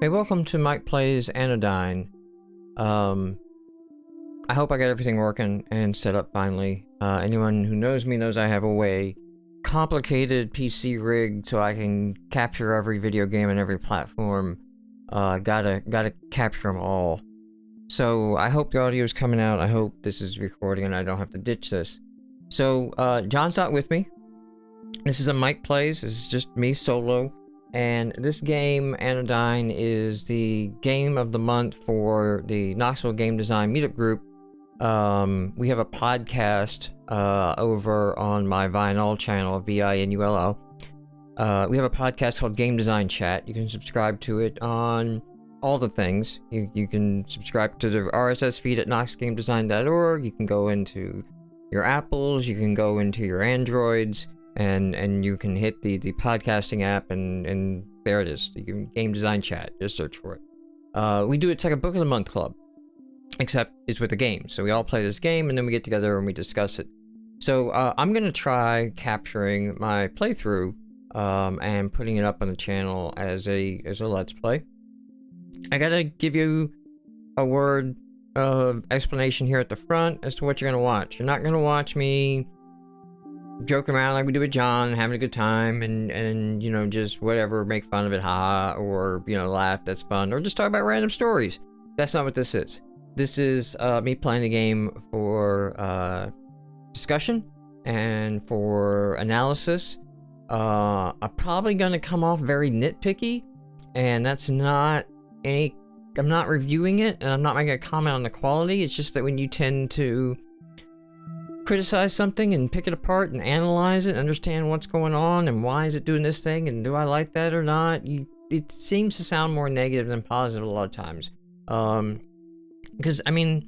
Hey, welcome to Mike Plays Anodyne. I hope I got everything working and set up finally. Anyone who knows me knows I have a way complicated PC rig so I can capture every video game and every platform. Gotta capture them all. So I hope the audio is coming out. I hope this is recording and I don't have to ditch this. So John's not with me. This is a Mike Plays. This is just me solo. And this game, Anodyne, is the game of the month for the Knoxville Game Design Meetup Group. We have a podcast over on my Vinyl channel, VINULL. We have a podcast called Game Design Chat. You can subscribe to it on all the things. You can subscribe to the RSS feed at knoxgamedesign.org. You can go into your Apples. You can go into your Androids. And you can hit the podcasting app and there it is. You can Game Design Chat. Just search for it. We do it's like a Book of the Month club, except it's with a game. So we all play this game and then we get together and we discuss it. So I'm gonna try capturing my playthrough and putting it up on the channel as a Let's Play. I gotta give you a word of explanation here at the front as to what you're gonna watch. You're not gonna watch me joking around like we do with John, having a good time, and you know, just whatever, make fun of it, haha, or you know, laugh, that's fun, or just talk about random stories. That's not what this is. This is me playing the game for discussion and for analysis. I'm probably gonna come off very nitpicky, and that's not any. I'm not reviewing it, and I'm not making a comment on the quality. It's just that when you tend to criticize something and pick it apart and analyze it and understand what's going on and why is it doing this thing and do I like that or not, it seems to sound more negative than positive a lot of times. Because I mean,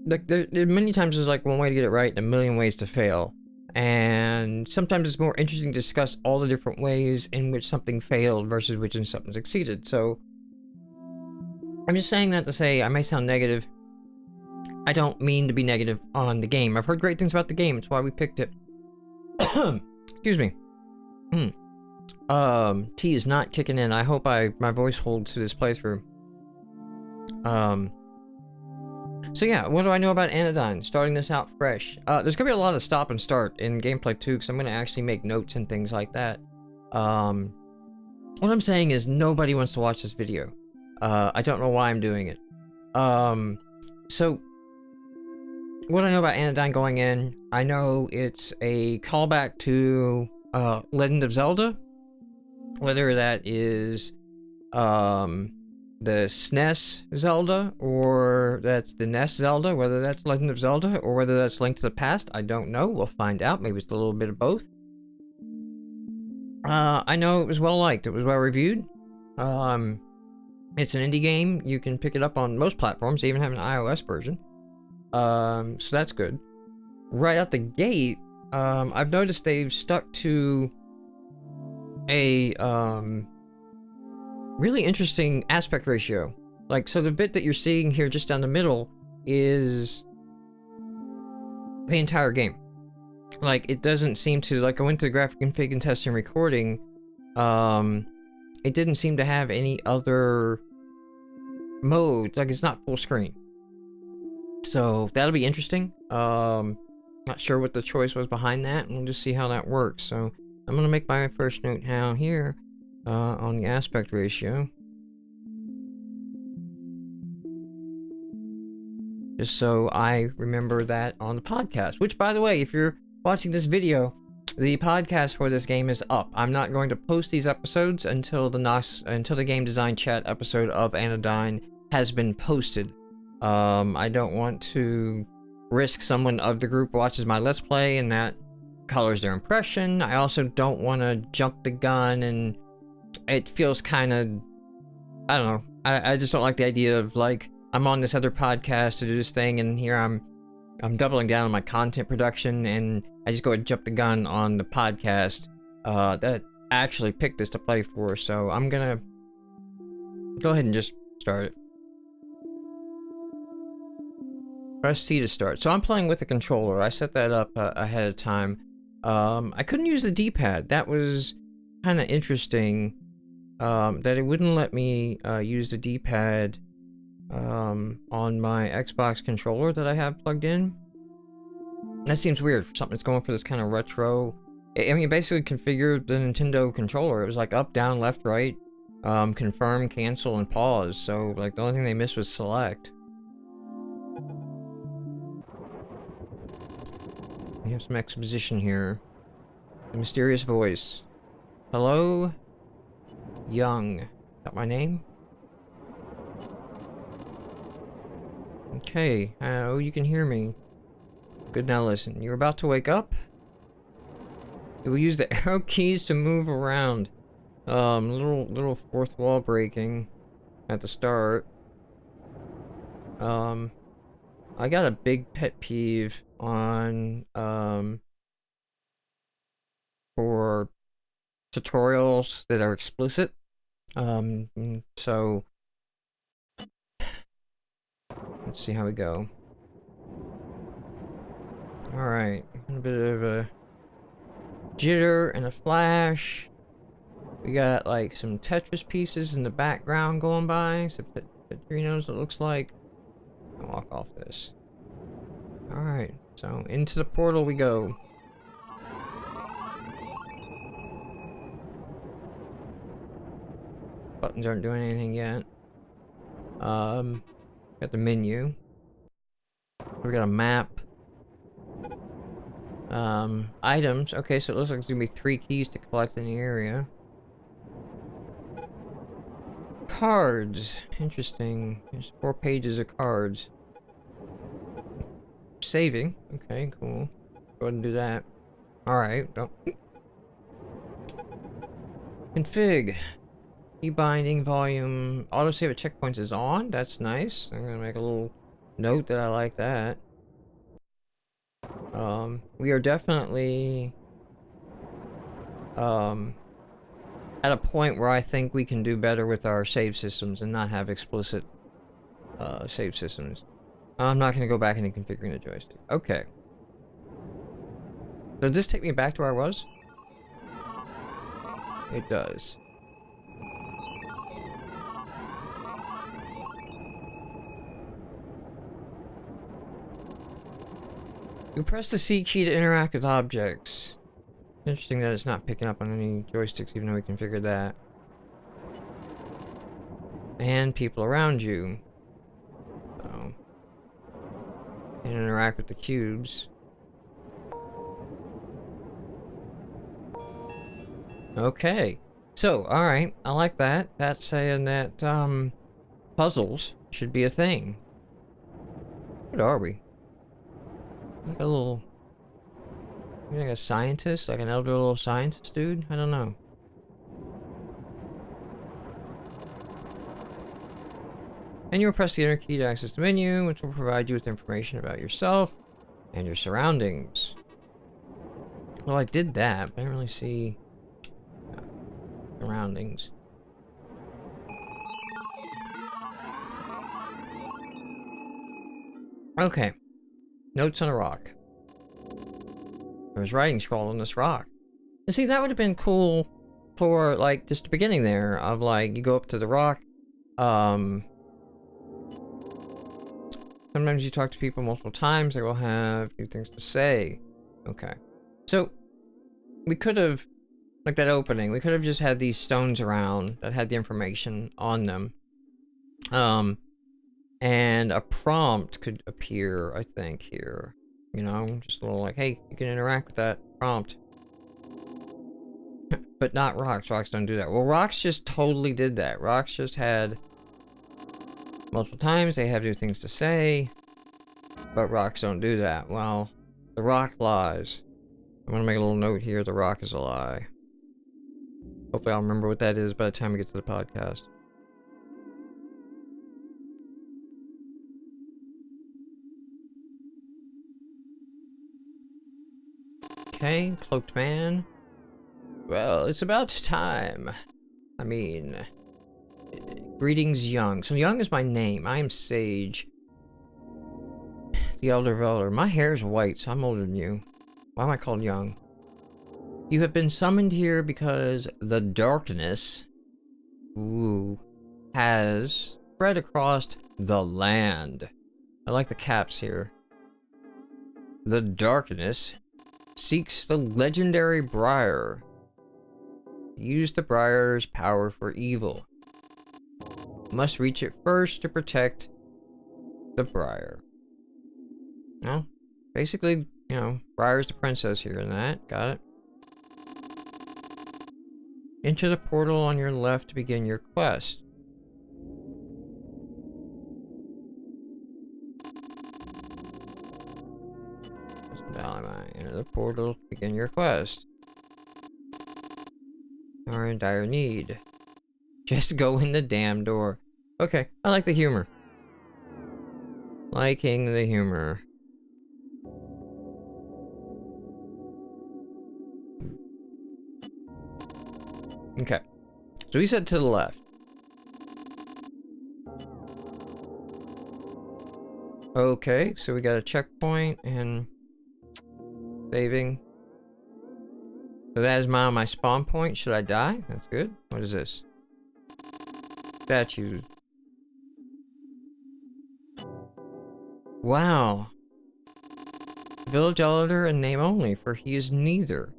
there many times there's like one way to get it right and a million ways to fail, and sometimes it's more interesting to discuss all the different ways in which something failed versus which in something succeeded. So I'm just saying that to say I may sound negative. I don't mean to be negative on the game. I've heard great things about the game. It's why we picked it. Excuse me. Tea is not kicking in. I hope my voice holds to this playthrough. So yeah, what do I know about Anodyne? Starting this out fresh. There's gonna be a lot of stop and start in gameplay too, because I'm gonna actually make notes and things like that. What I'm saying is nobody wants to watch this video. I don't know why I'm doing it. So what I know about Anodyne going in, I know it's a callback to Legend of Zelda, whether that is the SNES Zelda or that's the NES Zelda, whether that's Legend of Zelda or whether that's Link to the Past, I don't know. We'll find out. Maybe it's a little bit of both. I know it was well liked. It was well reviewed. It's an indie game. You can pick it up on most platforms. They even have an iOS version. So that's good. Right out the gate, I've noticed they've stuck to a really interesting aspect ratio. Like, so the bit that you're seeing here just down the middle is the entire game. Like, it doesn't seem to, like, I went to the graphic config and testing recording, it didn't seem to have any other modes. Like, it's not full screen. So that'll be interesting. Not sure what the choice was behind that, and we'll just see how that works. So I'm gonna make my first note now here on the aspect ratio, just so I remember that on the podcast. Which, by the way, if you're watching this video, the podcast for this game is up. I'm not going to post these episodes until the Game Design Chat episode of Anodyne has been posted. I don't want to risk someone of the group watches my Let's Play and that colors their impression. I also don't want to jump the gun, and it feels kind of, I don't know. I just don't like the idea of, like, I'm on this other podcast to do this thing, and here I'm doubling down on my content production, and I just go and jump the gun on the podcast that I actually picked this to play for. So I'm gonna go ahead and just start it. Press C to start. So I'm playing with the controller. I set that up ahead of time. I couldn't use the D-pad. That was kind of interesting. that it wouldn't let me use the D-pad on my Xbox controller that I have plugged in. That seems weird for something that's going for this kind of retro. I mean, it basically configured the Nintendo controller. It was like up, down, left, right, confirm, cancel, and pause. So like the only thing they missed was select. We have some exposition here. A mysterious voice. Hello, Young. Is that my name? Okay. Oh, you can hear me. Good, now listen. You're about to wake up? You will use the arrow keys to move around. Little fourth wall breaking at the start. I got a big pet peeve on, for tutorials that are explicit. So let's see how we go. Alright, a bit of a jitter and a flash. We got like some Tetris pieces in the background going by, some Petrinos it looks like. I'll walk off this. Alright, so into the portal we go. Buttons aren't doing anything yet. Got the menu. We got a map. Items. Okay, so it looks like there's gonna be 3 keys to collect in the area. Cards. Interesting. There's 4 pages of cards. Saving. Okay, cool. Go ahead and do that. Alright, don't. Config. Key binding volume. Autosave at checkpoints is on. That's nice. I'm gonna make a little note that I like that. We are definitely at a point where I think we can do better with our save systems and not have explicit save systems. I'm not gonna go back into configuring the joystick. Okay. Does this take me back to where I was? It does. You press the C key to interact with objects. Interesting that it's not picking up on any joysticks, even though we configured that. And people around you. So, and interact with the cubes. Okay. So, alright, I like that. That's saying that, puzzles should be a thing. What are we? Like a little... Like a scientist? Like an elder little scientist dude? I don't know. And you'll press the enter key to access the menu, which will provide you with information about yourself and your surroundings. Well, I did that, but I didn't really see surroundings. Okay. Notes on a rock. There's writing scrawled on this rock. And see, that would have been cool for, like, just the beginning there of, like, you go up to the rock. Sometimes you talk to people multiple times, they will have new things to say. Okay. So, we could have, like that opening, we could have just had these stones around that had the information on them. And a prompt could appear, I think, here. You know, just a little like, hey, you can interact with that prompt. But not rocks. Rocks don't do that. Well, rocks just totally did that. Rocks just had multiple times, they have new things to say. But rocks don't do that. Well, the rock lies. I'm gonna make a little note here, the rock is a lie. Hopefully I'll remember what that is by the time we get to the podcast. Okay, cloaked man. Well, it's about time. I mean, greetings, Young. So Young is my name. I am Sage, the Elder of Elder. My hair is white, so I'm older than you. Why am I called Young? You have been summoned here because the darkness Ooh. Has spread across the land. I like the caps here. The darkness seeks the legendary Briar. Use the Briar's power for evil. Must reach it first to protect the Briar. Well, basically, you know, Briar's the princess here in that. Got it. Enter the portal on your left to begin your quest. Enter the portal to begin your quest. Are in dire need. Just go in the damn door. Okay, I like the humor. Liking the humor. Okay, so we said to the left. Okay, so we got a checkpoint and saving. So that is my spawn point. Should I die? That's good. What is this? Statue. Wow. Village elder and name only, for he is neither.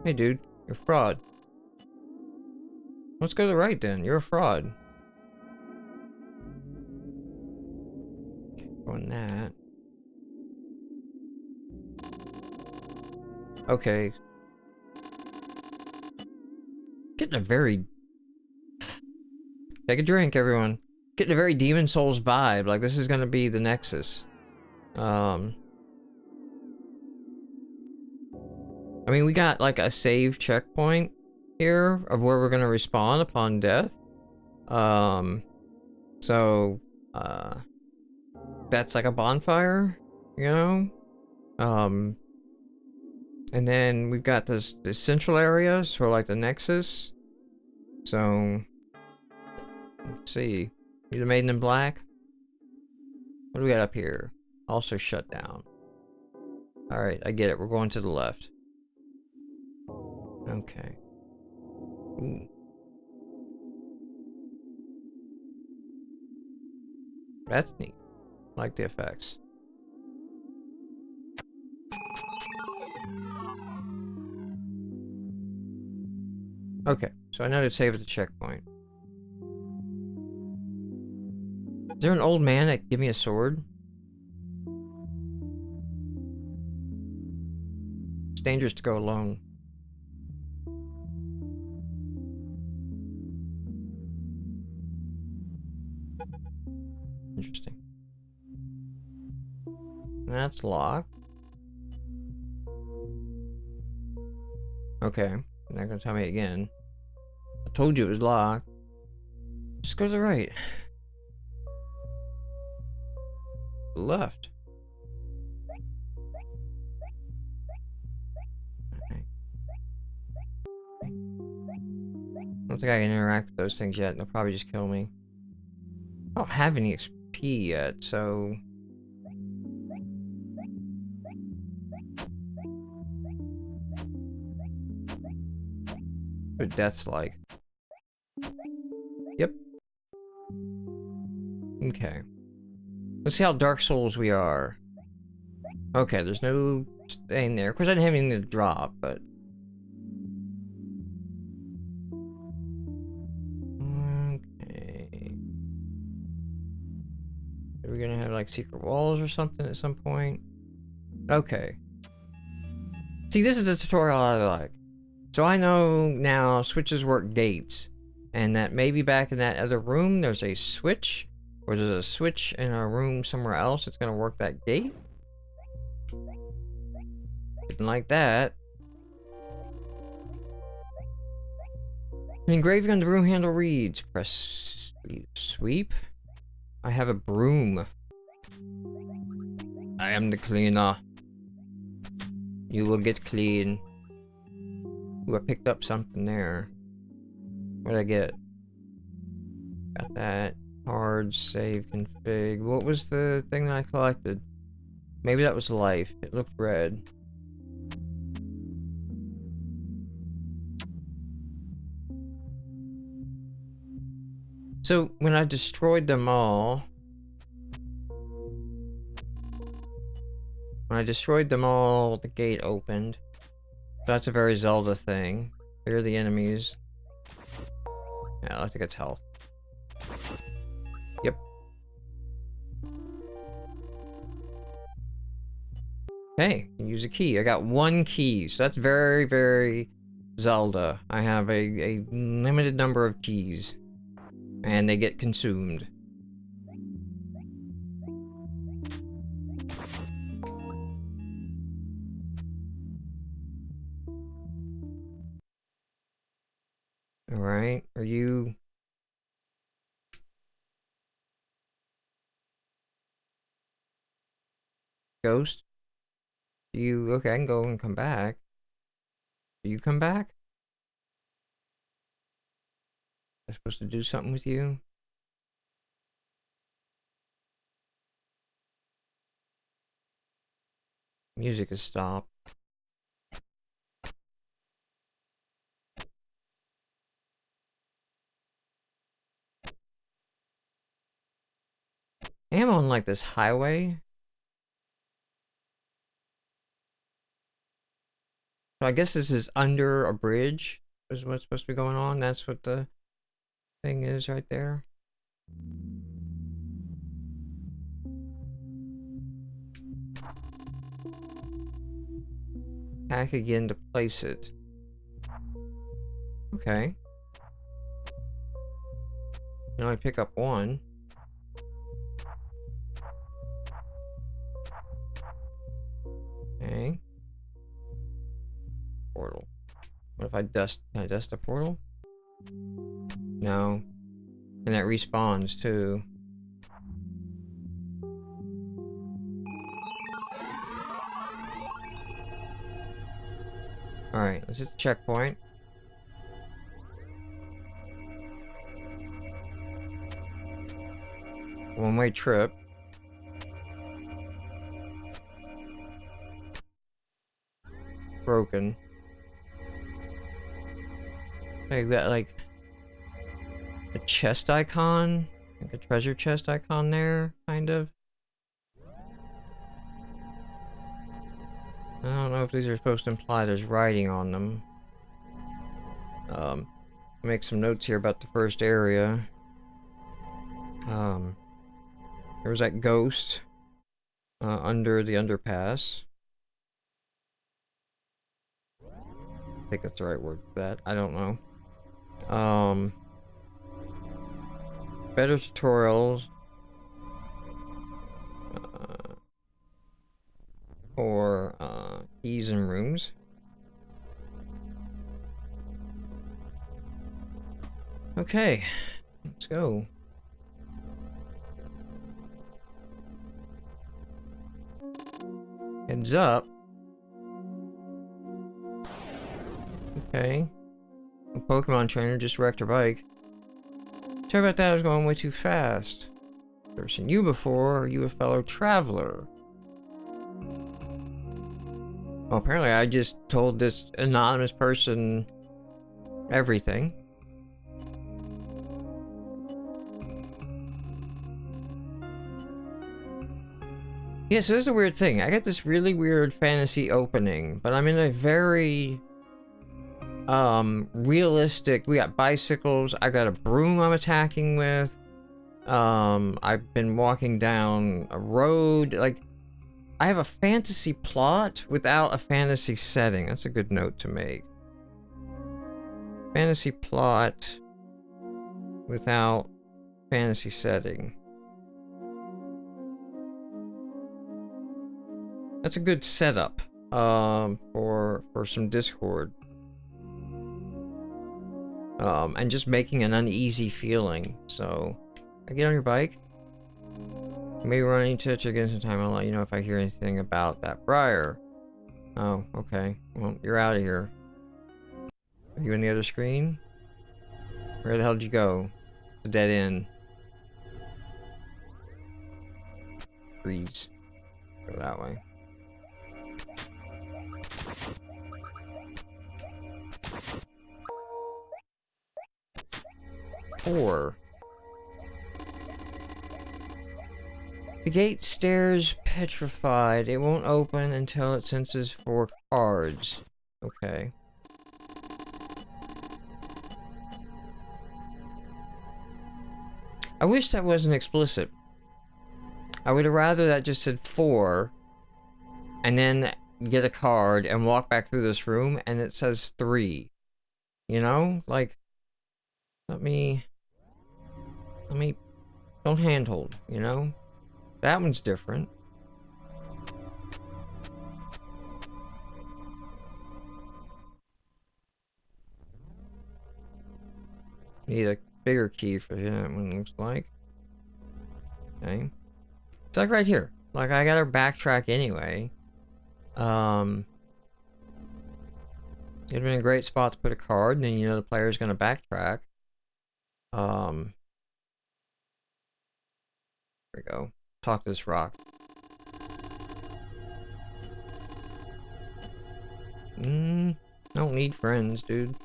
Hey dude, you're a fraud. Let's go to the right then. You're a fraud. On that. Okay. Getting a very... Take a drink, everyone. Getting a very Demon Souls vibe. Like, this is gonna be the Nexus. I mean, we got, like, a save checkpoint here of where we're gonna respawn upon death. That's like a bonfire, you know? And then we've got this central area, sort of like the Nexus. So, let's see. You the Maiden in Black? What do we got up here? Also shut down. Alright, I get it. We're going to the left. Okay. Ooh. That's neat. I like the effects. Okay, so I know to save at the checkpoint. Is there an old man that can give me a sword? It's dangerous to go alone. Interesting. That's locked. Okay, you're not gonna tell me again. I told you it was locked. Just go to the right. Left. Okay. I don't think I can interact with those things yet. They'll probably just kill me. I don't have any XP yet, so... What death's like. Yep. Okay. Let's see how Dark Souls we are. Okay, there's no staying there. Of course, I didn't have anything to drop, but... Okay. Are we gonna have, like, secret walls or something at some point? Okay. See, this is the tutorial I like. So I know now switches work gates. And that maybe back in that other room, there's a switch. Or there's a switch in a room somewhere else that's gonna work that gate. Didn't like that. An engraving on the broom handle reads, press sweep. I have a broom. I am the cleaner. You will get clean. Ooh, I picked up something there. What did I get? Got that. Hard, save, config. What was the thing that I collected? Maybe that was life. It looked red. So, when I destroyed them all... When I destroyed them all, the gate opened. That's a very Zelda thing. Clear the enemies. Yeah, I think it's health. Yep. Hey, use a key. I got 1 key, so that's very, very Zelda. I have a limited number of keys. And they get consumed. Alright, are you... Ghost? You... Okay, I can go and come back. Do you come back? Am I supposed to do something with you? Music has stopped. I am on, like, this highway. So I guess this is under a bridge, is what's supposed to be going on. That's what the thing is right there. Hack again to place it. Okay. You only pick up 1. Okay. Portal. What if I dust... Can I dust a portal? No. And that respawns too. Alright, let's hit the checkpoint. One-way trip. Broken. I got like a chest icon, like a treasure chest icon there, kind of. I don't know if these are supposed to imply there's writing on them. Make some notes here about the first area. There was that ghost under the underpass. I think that's the right word for that. I don't know. Better tutorials. For keys and rooms. Okay, let's go. Heads up. Okay. A Pokemon trainer just wrecked her bike. Sorry about that, I was going way too fast. Never seen you before. Are you a fellow traveler? Well, apparently I just told this anonymous person everything. Yeah, so this is a weird thing. I got this really weird fantasy opening, but I'm in a very realistic... We got bicycles, I got a broom I'm attacking with. I've been walking down a road, like... I have a fantasy plot without a fantasy setting. That's a good note to make. Fantasy plot without fantasy setting. That's a good setup for some Discord. And just making an uneasy feeling. So, I get on your bike. Maybe running to it again sometime. I'll let you know if I hear anything about that briar. Oh, okay. Well, you're out of here. Are you in the other screen? Where the hell did you go? The dead end. Freeze. Go that way. Four. The gate stares petrified. It won't open until it senses 4 cards. Okay. I wish that wasn't explicit. I would have rather that just said 4, and then get a card and walk back through this room, and it says 3. You know? Like, let me, don't handhold, you know? That one's different. Need a bigger key for that one, looks like. Okay. It's like right here. Like, I gotta backtrack anyway. It'd have been a great spot to put a card, and then you know the player's gonna backtrack. There we go. Talk to this rock. Don't need friends, dude.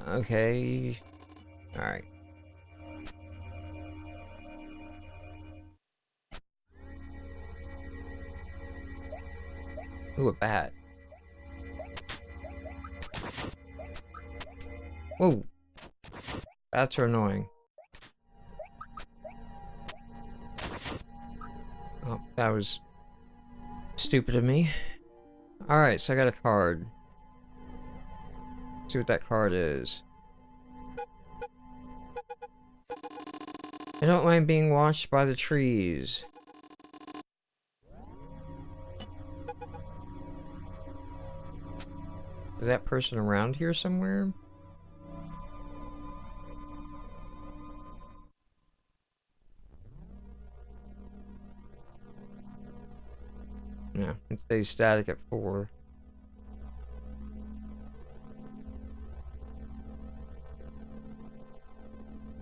Okay. Alright. Ooh, a bat. Whoa. Bats are annoying. Oh, that was stupid of me. Alright, so I got a card. Let's see what that card is. I don't mind being watched by the trees. Is that person around here somewhere? No, it stays static at 4.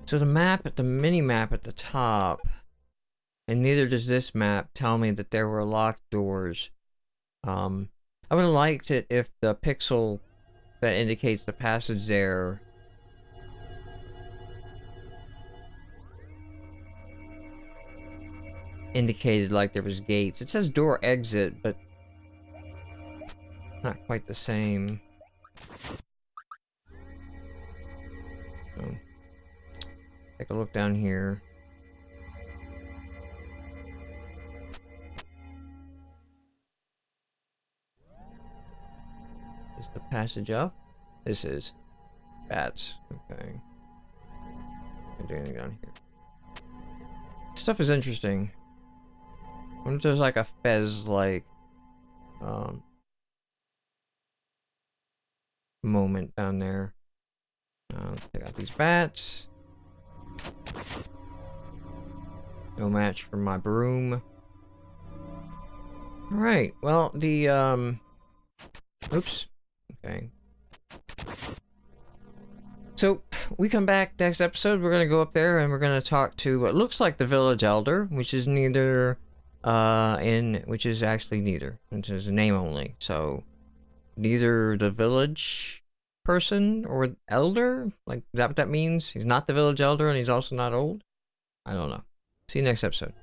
So the map, the mini-map at the top, and neither does this map tell me that there were locked doors. I would have liked it if the pixel that indicates the passage there indicated like there was gates. It says door exit, but not quite the same. So, take a look down here. Is the passage up? This is. Bats. Okay. Can't do anything down here. This stuff is interesting. I wonder if there's like a Fez-like moment down there. Let's take out these bats. No match for my broom. Alright, well, the, oops. Okay. So, we come back next episode, we're gonna go up there and we're gonna talk to what looks like the village elder, which is neither, which is actually neither. Which is a name only, so neither the village person or elder? Like, is that what that means? He's not the village elder and he's also not old? I don't know. See you next episode.